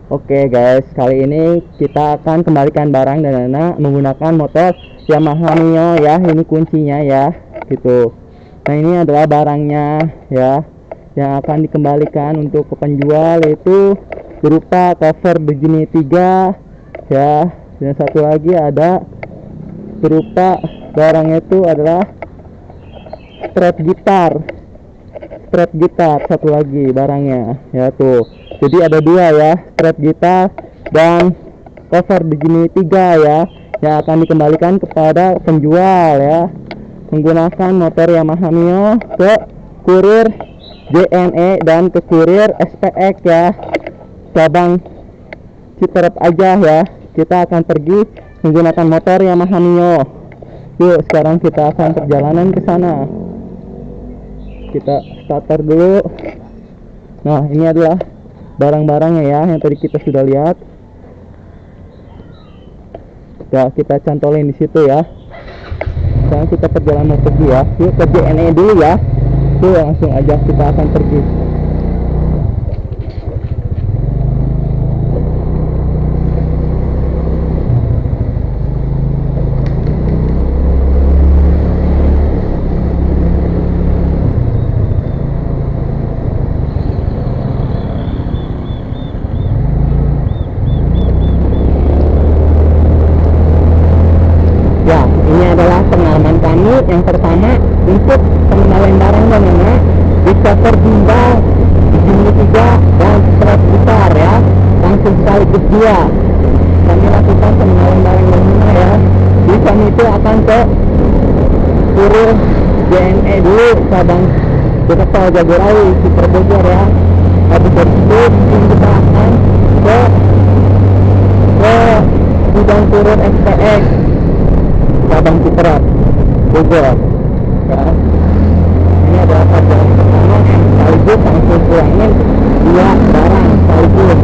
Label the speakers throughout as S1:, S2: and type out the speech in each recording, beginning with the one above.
S1: Oke guys, kali ini kita akan kembalikan barang dan dana menggunakan motor Yamaha Mio ya. Ini kuncinya ya, gitu. Nah ini adalah barangnya ya, yang akan dikembalikan untuk ke penjual, yaitu berupa cover begini 3 ya. Dan satu lagi ada berupa barangnya itu adalah strap gitar satu lagi barangnya ya tuh. Jadi ada 2 ya, strap gitar dan cover begini 3 ya, yang akan dikembalikan kepada penjual ya, menggunakan motor Yamaha Mio ke kurir JNE dan ke kurir SPX ya, cabang Citerep aja ya. Kita akan pergi menggunakan motor Yamaha Mio. Yuk sekarang kita akan perjalanan ke sana. Kita starter dulu. Nah ini adalah barang-barangnya ya, yang tadi kita sudah lihat. Ya kita cantolin di situ ya. Sekarang kita perjalanan pergi ya. Yuk ke JNE dulu ya. Yuk langsung aja kita akan pergi. Ya, ini adalah pengalaman kami yang pertama untuk pengenalan barang dan dana di cover gimbal begini 3 dan strap gitar ya, langsung sekaligus 2. Kami lakukan pengenalan barang dan dana ya. Di kami itu akan ke kurir JNE dulu, cabang Jakarta Jagorawi Super Bogor ya. Habis dari itu mungkin kita akan ke gudang kurir SPX cabang Citerep Bogor ya. Ini adalah perjalanan pertama yang sekaligus langsung pulangin 2 barang sekaligus.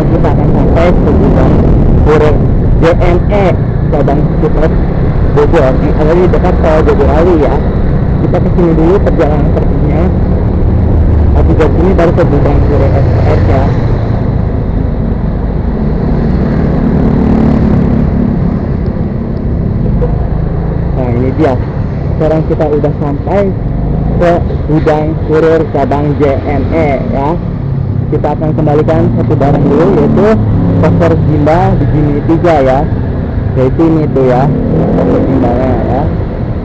S1: Kita akan sampai ke gudang kurir JNE cabang Citerep Bogor yang ada di dekat tol Jagorawi ya. Kita kesini dulu perjalanan perginya. Habis dari sini baru ke gudang kurir SPX ya. Nah ini dia. Sekarang kita udah sampai ke gudang kurir cabang JNE ya. Kita akan kembalikan satu barang dulu, yaitu cover gimbal begini 3 ya, yaitu ini tuh ya, cover gimbalnya ya.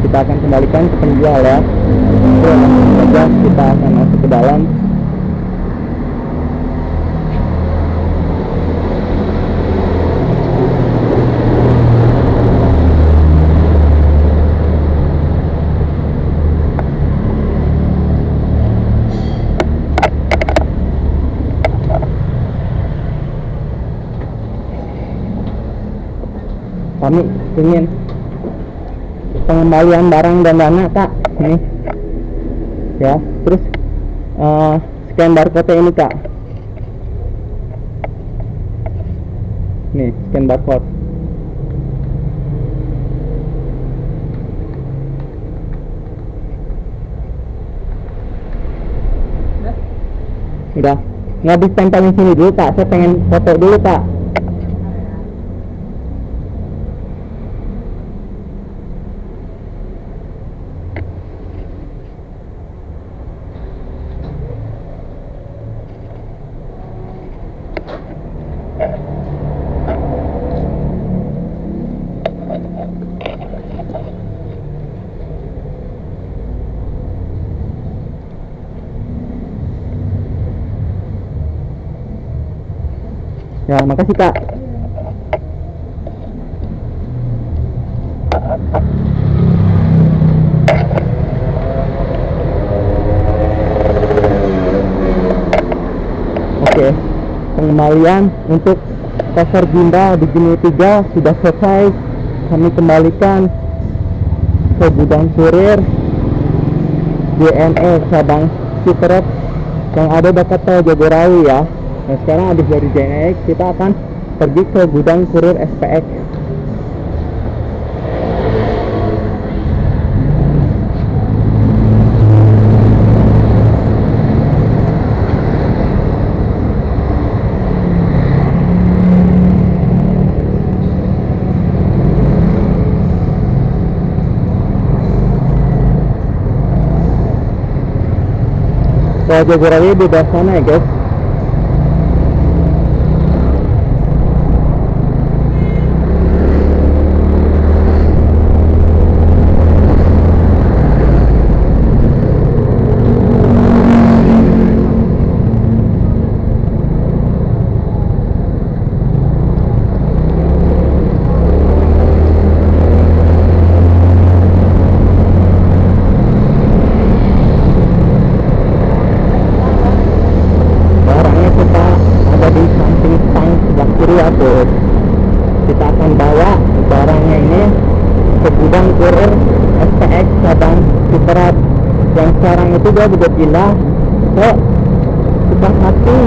S1: Kita akan kembalikan ke penjual ya. Oke, langsung saja kita akan masuk ke dalam. Kami ingin pengembalian barang dan dana kak, nih ya. Terus scan barcode ini kak, nih scan barcode. Udah nggak ditempelin sini dulu kak, saya pengen foto dulu kak. Ya, makasih kak. pengembalian untuk cover gimbal di Gemini 3 sudah selesai. Kami kembalikan ke gudang kurir JNE cabang Citerep yang ada dekat tol Jagorawi ya. Nah sekarang habis dari JNE kita akan pergi ke gudang kurir SPX. Tol Jagorawi di bawah sana ya guys. Kita akan bawa barangnya ini ke gudang kurir SPX cabang Citerep yang sekarang itu dia udah pindah ke Sukahati.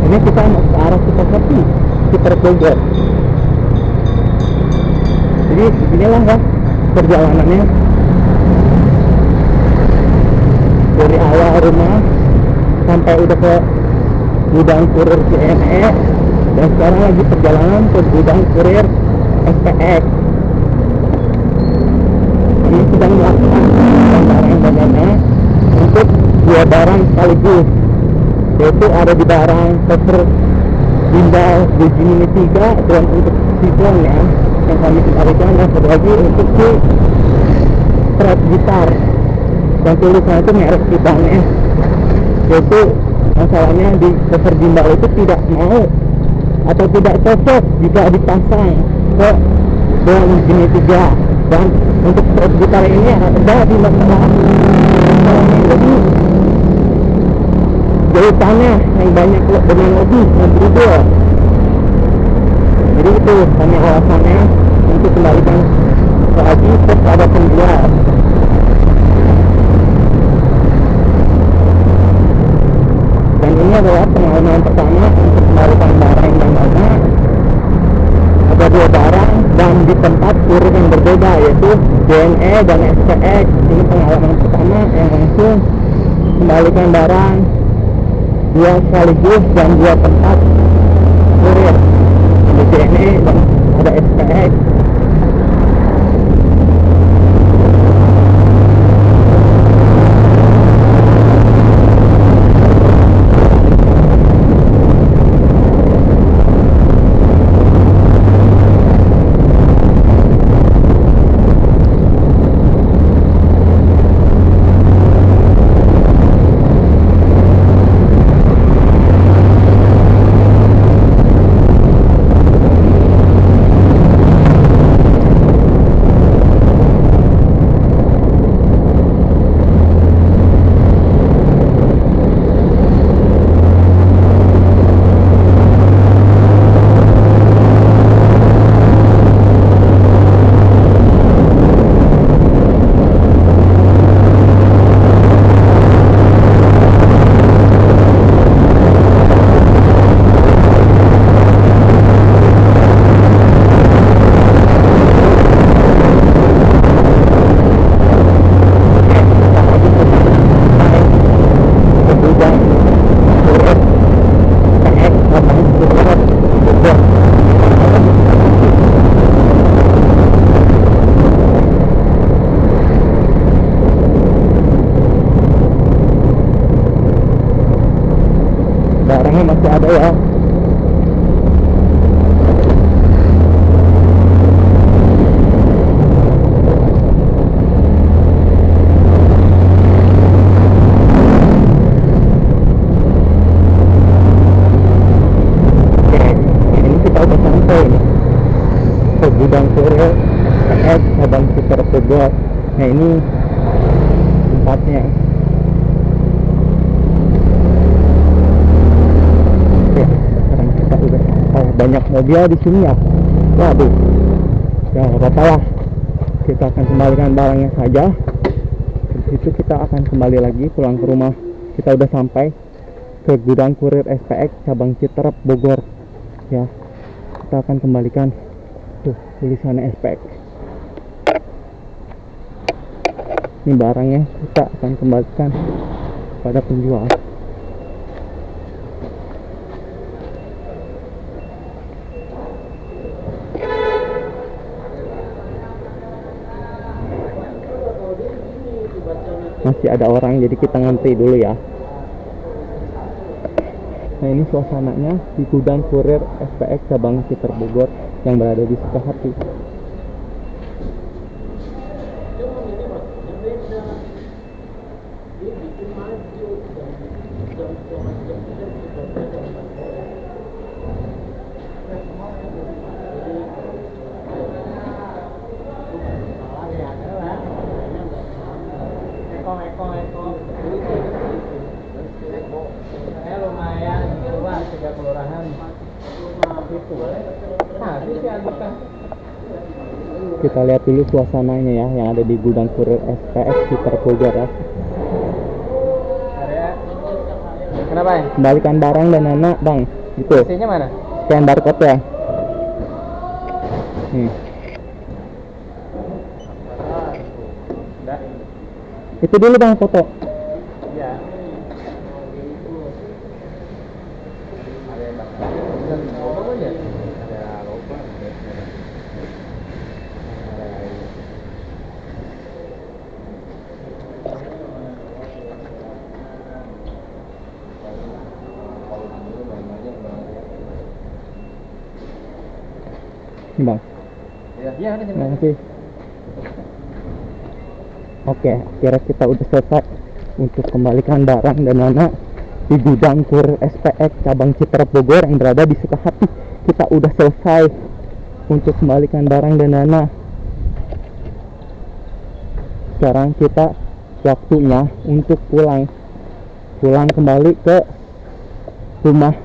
S1: Ini kita mau ke arah Sukabumi, Citer Bogor. Jadi inilah ya perjalanannya dari awal rumah sampai udah ke gudang kurir JNE, dan sekarang lagi perjalanan ke gudang kurir SPX. Ini sedang melakukan barang-barangnya untuk dua barang sekaligus, yaitu ada di barang cover gimbal Gemini 3 dan untuk sifon ya yang kami kembalikan, dan satu lagi untuk si strap gitar dan tulisannya itu merek gitarnya, yaitu masalahnya di cover gimbal itu tidak mau atau tidak cocok jika dipasang ke Gemini 3, dan untuk strap gitar ini ada di masalah jadi jahitannya yang banyak dengan lebih membrudul. Jadi itu hanya alasannya untuk kembalikan lagi kepada penjual. Dan ini adalah pengalaman pertama untuk kembalikan barang yang mana ada dua barang dan di tempat kurir yang berbeda, yaitu JNE dan SPX. Ini pengalaman pertama yang langsung kembalikan barang dua sekaligus dan dua tempat kurir, ada JNE dan ada SPX. Barangnya masih ada ya. Gudang kurir SPX Cabang Citer Bogor. Nah ini tempatnya. Oke, sekarang kita udah sampai. Banyak mobil di sini ya. Waduh, ya nggak apa-apa lah. Kita akan kembalikan barangnya saja. Dari situ kita akan kembali lagi pulang ke rumah. Kita udah sampai ke gudang kurir SPX Cabang Citer Bogor. Ya, kita akan kembalikan. Tuh tulisannya SPX. Ini barangnya kita akan kembalikan pada penjual. Masih ada orang, jadi kita ngantri dulu ya. Nah ini suasananya di gudang kurir SPX Cabang Citer Bogor yang berada di Sukahati.
S2: Lumayan, coba 3 kelurahan itu.
S1: Kita lihat dulu suasananya ya yang ada di gudang kurir SPX Citer Bogor ya.
S2: Kenapa ya?
S1: Kembalikan barang dan anak bang. Itu
S2: Isinya mana?
S1: scan barcode ya. Nih.
S2: Udah.
S1: Itu dulu bang foto.
S2: Iya. Ada yang bakal. Logo aja. Ada logo.
S1: Nih bang.
S2: Iya, ada
S1: Terima kasih. Oke, akhirnya kita udah selesai untuk kembalikan barang dan anak di gudang kurir SPX cabang Citrep Bogor yang berada di Sukahati. Kita udah selesai untuk kembalikan barang dan anak. Sekarang kita waktunya untuk pulang kembali ke rumah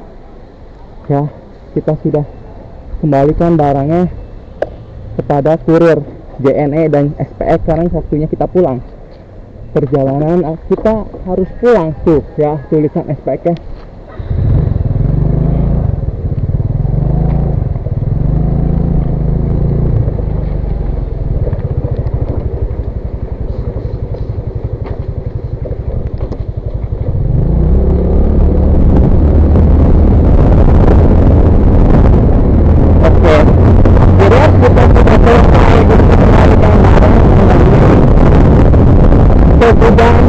S1: ya. Kita sudah kembalikan barangnya kepada kurir JNE dan SPX. Sekarang waktunya kita pulang. Perjalanan kita harus pulang tuh ya, tulisan SPX nya. Oke, akhirnya kita sudah selesai untuk kembalikan barang ke gudang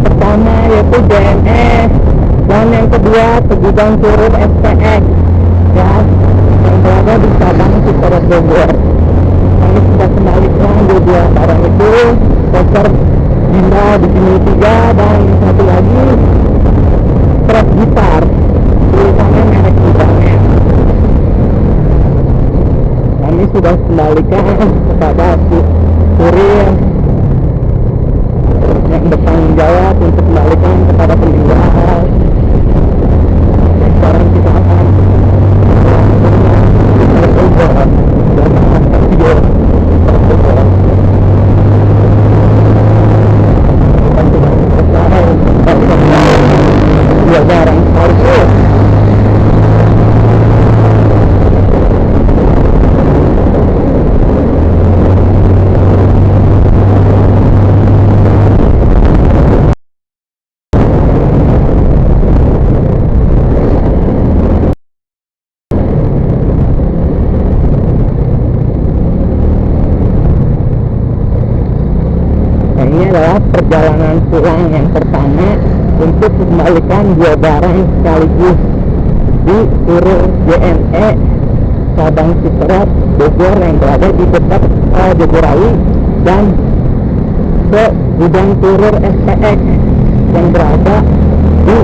S1: pertama yaitu JNE dan yang kedua ke gudang kurir SPX ya, yang berada di cabang Citrep Bogor. Kami sudah kembalikan dua barang itu, poster Dinda di sini 3 dan satu lagi strap gitar tulisannya merek gudangnya. Kami sudah kembalikan kepada kurir yang bertanggung jawab untuk kembalikan kepada penjual. Sekarang kita akan barang harus ini adalah perjalanan pulang yang pertama untuk mengembalikan dua barang sekaligus di kurir JNE cabang Citrep Bogor yang berada di dekat Jagorawi dan ke gudang kurir SPX yang berada di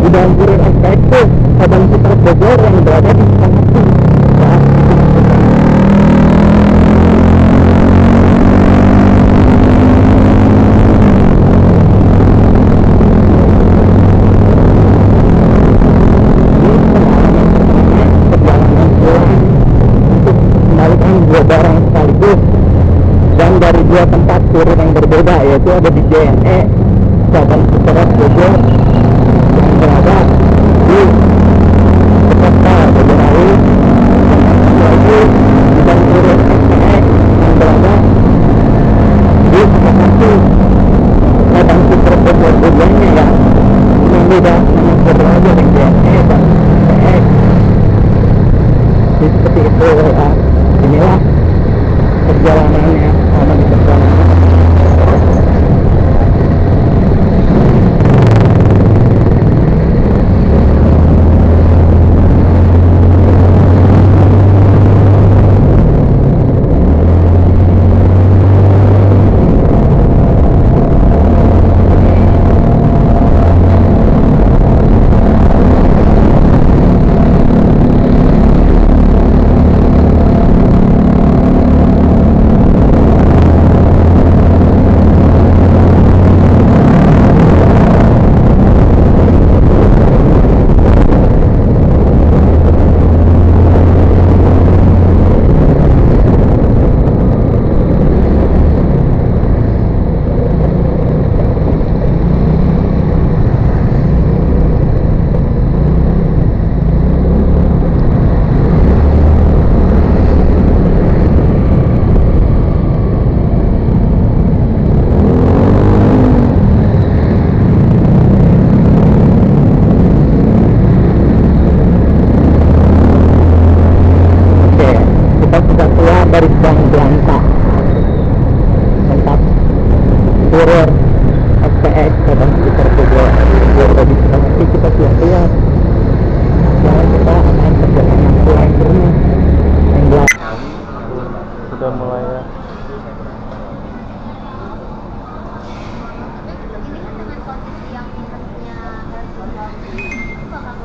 S1: gudang kurir SPX itu cabang Citrep Bogor yang berada di Sukahati. Dua barang sekaligus dan dari dua tempat kurir yang berbeda, yaitu ada di JNE cabang Citrep Bogor yang berada di Jakarta Jagorawi, lagi gudang kurir SPX yang berada di Sukahati cabang Citrep Bogor keduanya ya, yang beda nama kurir aja di JNE dan SPX. Jadi seperti itu ya. Inilah perjalanannya selama di perjalanan.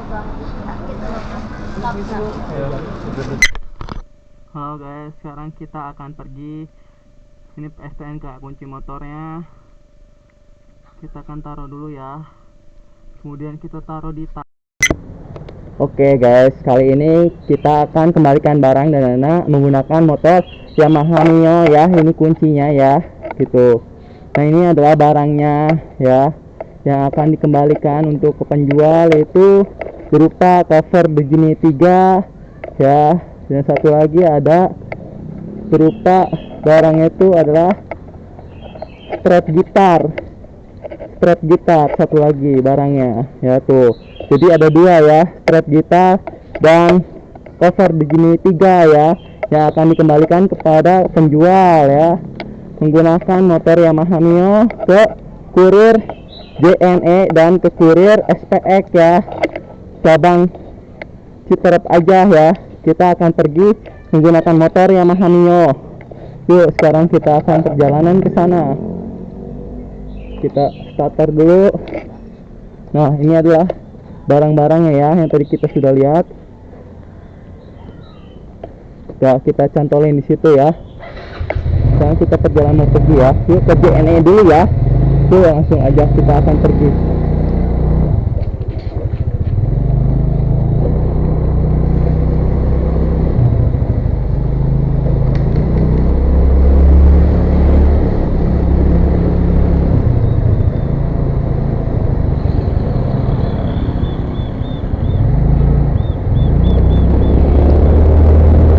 S1: Halo guys, sekarang kita akan pergi. Ini STNK kunci motornya. Kita akan taruh dulu ya. Kemudian kita taruh di tas. Oke guys, kali ini kita akan kembalikan barang dan dana menggunakan motor Yamaha Mio ya. Ini kuncinya ya, gitu. Nah ini adalah barangnya ya, yang akan dikembalikan untuk ke penjual, yaitu berupa cover begini 3 ya, dan satu lagi ada berupa barangnya itu adalah strap gitar satu lagi barangnya ya tuh. Jadi ada 2 ya, strap gitar dan cover begini 3 ya, yang akan dikembalikan kepada penjual ya, menggunakan motor Yamaha Mio ke kurir JNE dan ke kurir SPX ya, cabang Citerep aja ya. Kita akan pergi menggunakan motor Yamaha Mio. Yuk, sekarang kita akan perjalanan ke sana. Kita starter dulu. Nah, ini adalah barang-barangnya ya, yang tadi kita sudah lihat. Udah kita cantolin di situ ya. Sekarang kita perjalanan pergi ya. Yuk ke JNE dulu ya. Yuk, langsung aja kita akan pergi.